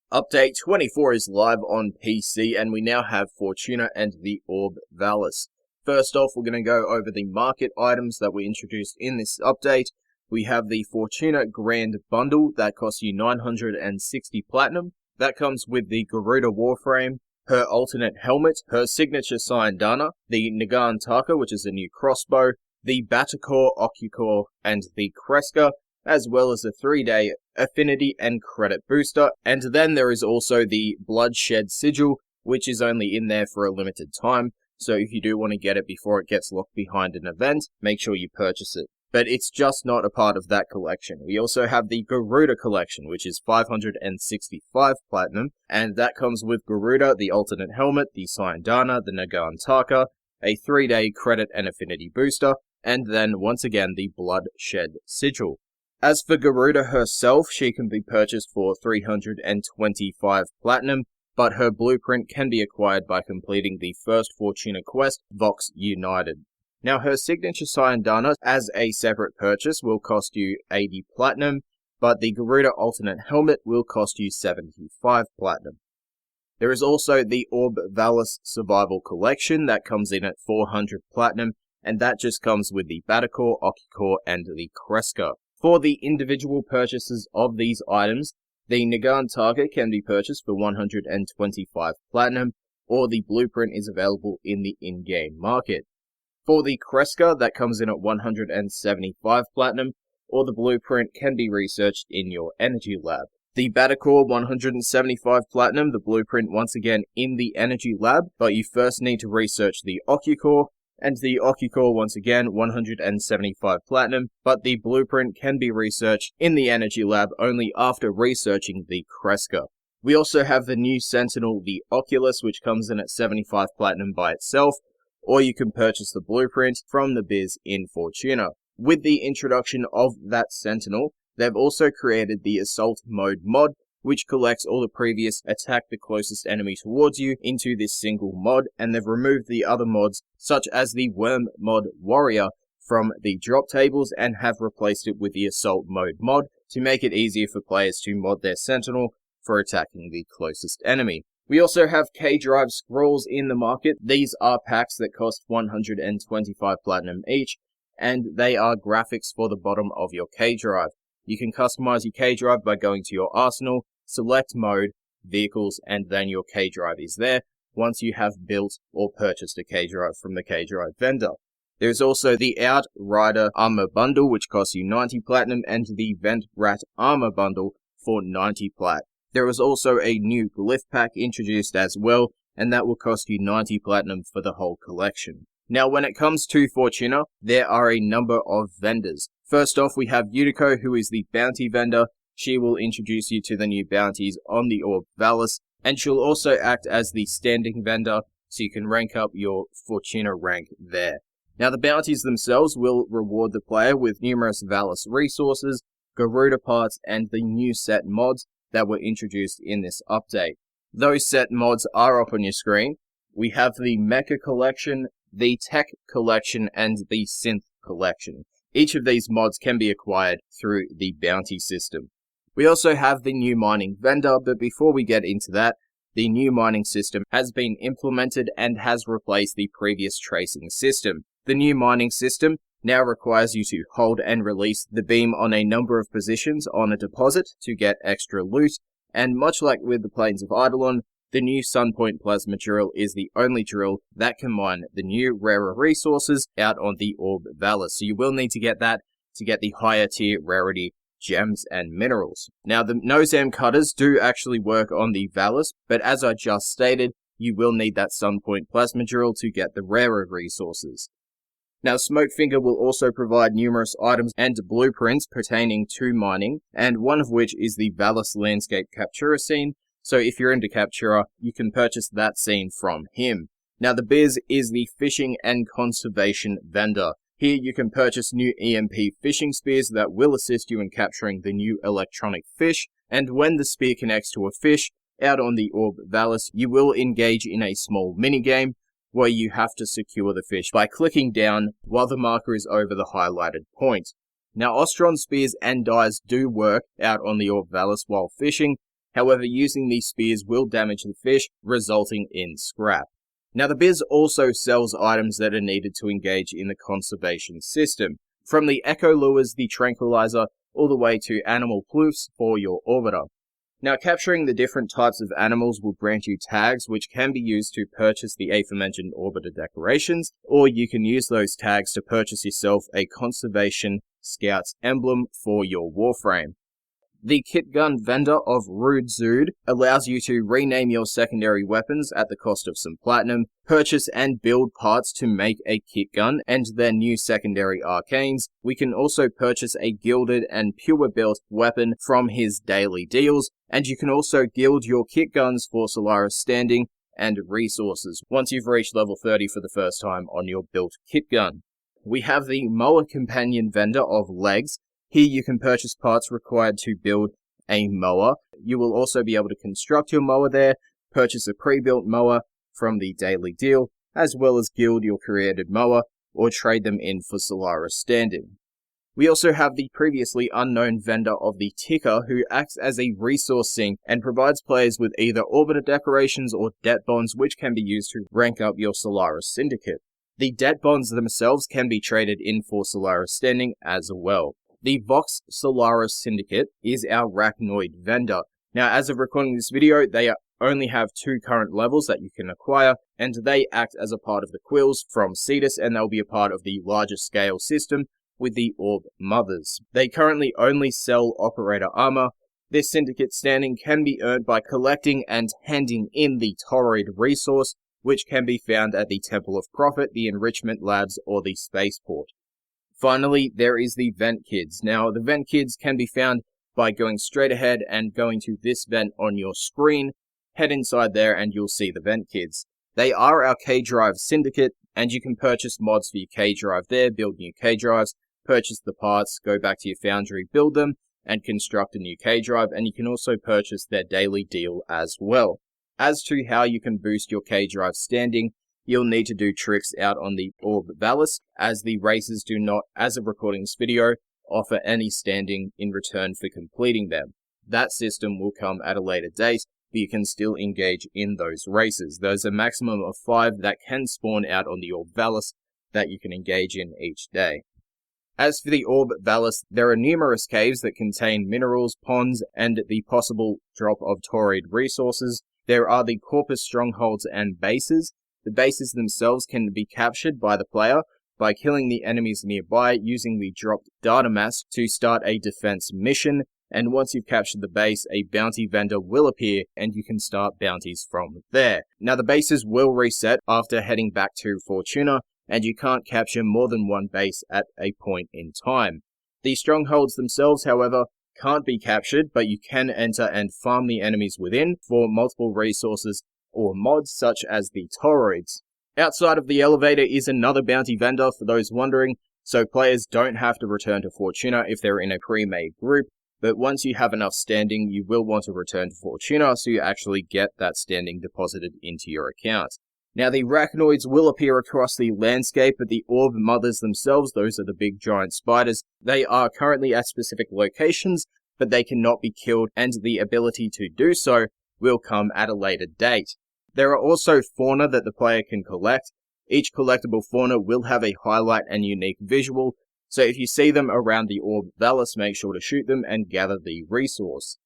Update 24 is live on PC, and we now have Fortuna and the Orb Vallis. First off, we're going to go over the market items that were introduced in this update. We have the Fortuna Grand Bundle that costs you 960 platinum. That comes with the Garuda Warframe, her alternate helmet, her signature Sayandana, the Nagan Taka, which is a new crossbow, the Batacor, Ocucor, and the Kreska, as well as a 3-day affinity and credit booster. And then there is also the Bloodshed Sigil, which is only in there for a limited time. So if you do want to get it before it gets locked behind an event, make sure you purchase it. But it's just not a part of that collection. We also have the Garuda Collection, which is 565 platinum, and that comes with Garuda, the alternate helmet, the Sayandana, the Nagan Taka, a 3-day credit and affinity booster, and then once again the Bloodshed Sigil. As for Garuda herself, she can be purchased for 325 platinum, but her blueprint can be acquired by completing the first Fortuna quest, Vox United. Now, her signature Sayandana as a separate purchase will cost you 80 platinum, but the Garuda alternate helmet will cost you 75 platinum. There is also the Orb Vallis Survival Collection that comes in at 400 platinum, and that just comes with the Batacor, Ocucor, and the Kreska. For the individual purchases of these items, the Nagan Taka can be purchased for 125 platinum, or the blueprint is available in the in-game market. For the Kreska, that comes in at 175 platinum, or the blueprint can be researched in your energy lab. The Batacor, 175 platinum, the blueprint once again in the energy lab, but you first need to research the Ocucor, and the Ocucor once again 175 platinum, but the blueprint can be researched in the energy lab only after researching the Kreska. We also have the new Sentinel, the Oculus, which comes in at 75 platinum by itself, or you can purchase the blueprint from the biz in Fortuna. With the introduction of that Sentinel, they've also created the Assault Mode mod, which collects all the previous attack the closest enemy towards you into this single mod, and they've removed the other mods, such as the Worm Mod Warrior, from the drop tables and have replaced it with the Assault Mode mod to make it easier for players to mod their Sentinel for attacking the closest enemy. We also have K-Drive Scrolls in the market. These are packs that cost 125 platinum each, and they are graphics for the bottom of your K-Drive. You can customize your K-Drive by going to your arsenal, select mode, vehicles, and then your K-Drive is there once you have built or purchased a K-Drive from the K-Drive vendor. There's also the Outrider Armor Bundle, which costs you 90 platinum, and the Vent Rat Armor Bundle for 90 plat. There is also a new Glyph Pack introduced as well, and that will cost you 90 platinum for the whole collection. Now, when it comes to Fortuna, there are a number of vendors. First off, we have Unico, who is the bounty vendor. She will introduce you to the new bounties on the Orb Vallis, and she'll also act as the standing vendor, so you can rank up your Fortuna rank there. Now, the bounties themselves will reward the player with numerous Vallis resources, Garuda parts, and the new set mods that were introduced in this update. Those set mods are up on your screen. We have the Mecha Collection, the Tech Collection, and the Synth Collection. Each of these mods can be acquired through the bounty system. We also have the new mining vendor, but before we get into that, the new mining system has been implemented and has replaced the previous tracing system. The new mining system now requires you to hold and release the beam on a number of positions on a deposit to get extra loot, and much like with the Plains of Eidolon, the new Sunpoint Plasma Drill is the only drill that can mine the new rarer resources out on the Orb Vallis, so you will need to get that to get the higher tier rarity gems and minerals. Now, the Nozam cutters do actually work on the Vallis, but as I just stated, you will need that Sunpoint Plasma Drill to get the rarer resources. Now, Smokefinger will also provide numerous items and blueprints pertaining to mining, and one of which is the Vallis Landscape Captura scene, so if you're into Captura, you can purchase that scene from him. Now, the Biz is the fishing and conservation vendor. Here you can purchase new EMP fishing spears that will assist you in capturing the new electronic fish, and when the spear connects to a fish out on the Orb Vallis, you will engage in a small minigame where you have to secure the fish by clicking down while the marker is over the highlighted point. Now, Ostron spears and dyes do work out on the Orb Vallis while fishing. However, using these spears will damage the fish, resulting in scrap. Now the biz also sells items that are needed to engage in the conservation system, from the echo lures, the tranquilizer, all the way to animal ploufs for your orbiter. Now capturing the different types of animals will grant you tags which can be used to purchase the aforementioned orbiter decorations, or you can use those tags to purchase yourself a conservation scout's emblem for your Warframe. The kit gun vendor of Rude Zood allows you to rename your secondary weapons at the cost of some platinum, purchase and build parts to make a kit gun and their new secondary arcanes. We can also purchase a gilded and pure built weapon from his daily deals, and you can also guild your kit guns for Solaris standing and resources once you've reached level 30 for the first time on your built kit gun. We have the Mower Companion vendor of Legs. Here you can purchase parts required to build a mower. You will also be able to construct your mower there, purchase a pre-built mower from the daily deal, as well as guild your created mower or trade them in for Solaris standing. We also have the previously unknown vendor of the Ticker, who acts as a resource sink and provides players with either orbiter decorations or debt bonds which can be used to rank up your Solaris syndicate. The debt bonds themselves can be traded in for Solaris standing as well. The Vox Solaris Syndicate is our Arachnoid vendor. Now, as of recording this video, they only have 2 current levels that you can acquire, and they act as a part of the Quills from Cetus, and they'll be a part of the larger scale system with the Orb Mothers. They currently only sell operator armor. This syndicate standing can be earned by collecting and handing in the Toroid resource, which can be found at the Temple of Profit, the Enrichment Labs, or the Spaceport. Finally, there is the Vent Kids. Now, the Vent Kids can be found by going straight ahead and going to this vent on your screen. Head inside there and you'll see the Vent Kids. They are our K-Drive syndicate, and you can purchase mods for your K-Drive there, build new K-Drives, purchase the parts, go back to your foundry, build them, and construct a new K-Drive, and you can also purchase their daily deal as well. As to how you can boost your K-Drive standing, you'll need to do tricks out on the Orb Vallis, as the races do not, as of recording this video, offer any standing in return for completing them. That system will come at a later date, but you can still engage in those races. There's a maximum of 5 that can spawn out on the Orb Vallis that you can engage in each day. As for the Orb Vallis, there are numerous caves that contain minerals, ponds, and the possible drop of Toroid resources. There are the Corpus strongholds and bases. The bases themselves can be captured by the player by killing the enemies nearby using the dropped data mass to start a defense mission, and once you've captured the base, a bounty vendor will appear and you can start bounties from there. Now the bases will reset after heading back to Fortuna, and you can't capture more than 1 base at a point in time. The strongholds themselves, however, can't be captured, but you can enter and farm the enemies within for multiple resources or mods such as the Toroids. Outside of the elevator is another bounty vendor for those wondering, so players don't have to return to Fortuna if they're in a pre-made group, but once you have enough standing, you will want to return to Fortuna so you actually get that standing deposited into your account. Now the arachnoids will appear across the landscape, but the Orb Mothers themselves, those are the big giant spiders, they are currently at specific locations, but they cannot be killed, and the ability to do so will come at a later date. There are also fauna that the player can collect. Each collectible fauna will have a highlight and unique visual, so if you see them around the Orb Vallis, make sure to shoot them and gather the resource.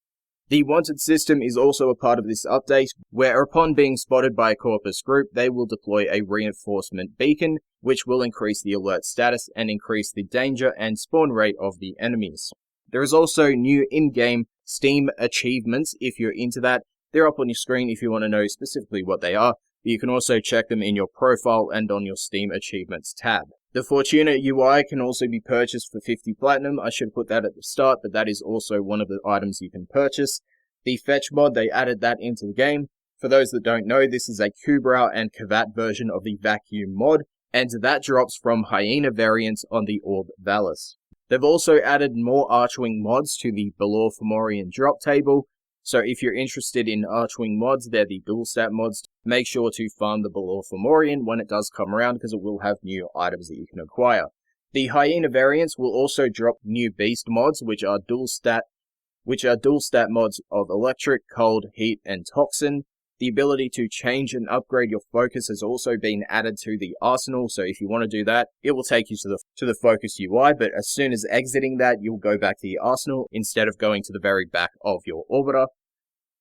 The Wanted system is also a part of this update, where upon being spotted by a Corpus group, they will deploy a reinforcement beacon, which will increase the alert status and increase the danger and spawn rate of the enemies. There is also new in-game Steam achievements if you're into that. They're up on your screen if you want to know specifically what they are, but you can also check them in your profile and on your Steam Achievements tab. The Fortuna UI can also be purchased for 50 platinum. I should put that at the start, but that is also one of the items you can purchase. The Fetch mod, they added that into the game. For those that don't know, this is a Kubrow and Kavat version of the Vacuum mod, and that drops from Hyena variants on the Orb Vallis. They've also added more Archwing mods to the Balor Fomorian drop table, so if you're interested in Archwing mods, they're the dual stat mods. Make sure to farm the Balor Fomorian when it does come around, because it will have new items that you can acquire. The Hyena variants will also drop new beast mods, which are dual stat which are dual stat mods of Electric, Cold, Heat, and Toxin. The ability to change and upgrade your focus has also been added to the arsenal, so if you want to do that, it will take you to the focus UI, but as soon as exiting that, you'll go back to the arsenal instead of going to the very back of your orbiter.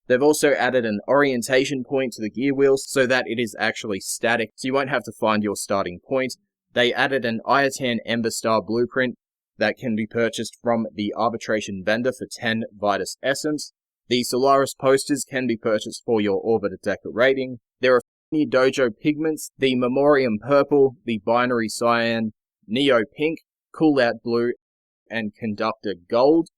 They've also added an orientation point to the gear wheels so that it is actually static, so you won't have to find your starting point. They added an Iatan Ember Star blueprint that can be purchased from the Arbitration vendor for 10 Vitus Essence. The Solaris posters can be purchased for your Orbiter decorating. There are new Dojo Pigments, the Memoriam Purple, the Binary Cyan, Neo Pink, Cool Out Blue, and Conductor Gold.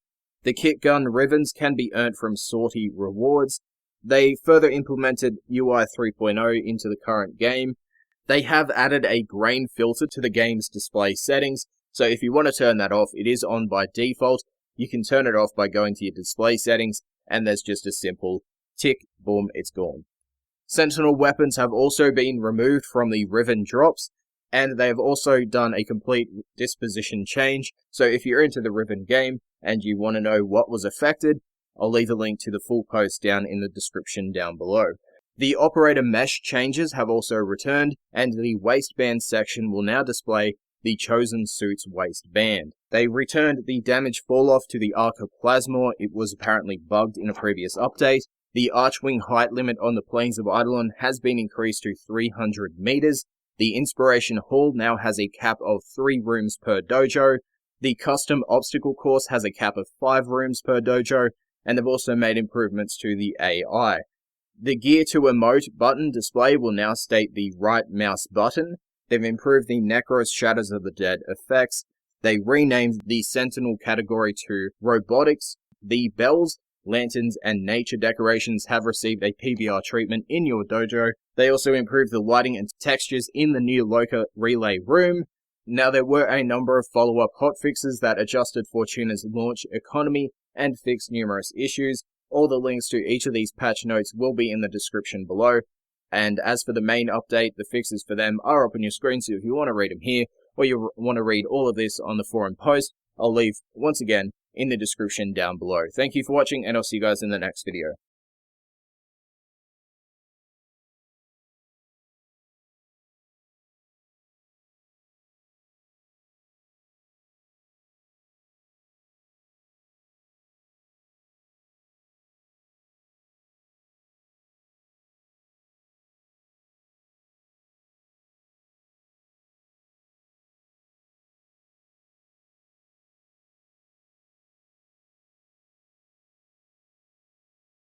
The Kit Gun Rivens can be earned from sortie rewards. They further implemented UI 3.0 into the current game. They have added a grain filter to the game's display settings, so if you want to turn that off, it is on by default. You can turn it off by going to your display settings, and there's just a simple tick, boom, it's gone. Sentinel weapons have also been removed from the Riven drops, and they have also done a complete disposition change, so if you're into the Riven game and you want to know what was affected, I'll leave a link to the full post down in the description down below. The operator mesh changes have also returned, and the waistband section will now display the Chosen Suit's waistband. They returned the damage fall-off to the Archoplasmor. It was apparently bugged in a previous update. The Archwing height limit on the Plains of Eidolon has been increased to 300 meters. The Inspiration Hall now has a cap of 3 rooms per dojo. The custom obstacle course has a cap of 5 rooms per dojo, and they've also made improvements to the AI. The Gear to Emote button display will now state the right mouse button. They've improved the Necros Shadows of the Dead effects. They renamed the Sentinel category to Robotics. The bells, lanterns, and nature decorations have received a PBR treatment in your dojo. They also improved the lighting and textures in the new Loka relay room. Now, there were a number of follow-up hotfixes that adjusted Fortuna's launch economy and fixed numerous issues. All the links to each of these patch notes will be in the description below. And as for the main update, the fixes for them are up on your screen, so if you want to read them here, or you want to read all of this on the forum post, I'll leave, once again, in the description down below. Thank you for watching, and I'll see you guys in the next video.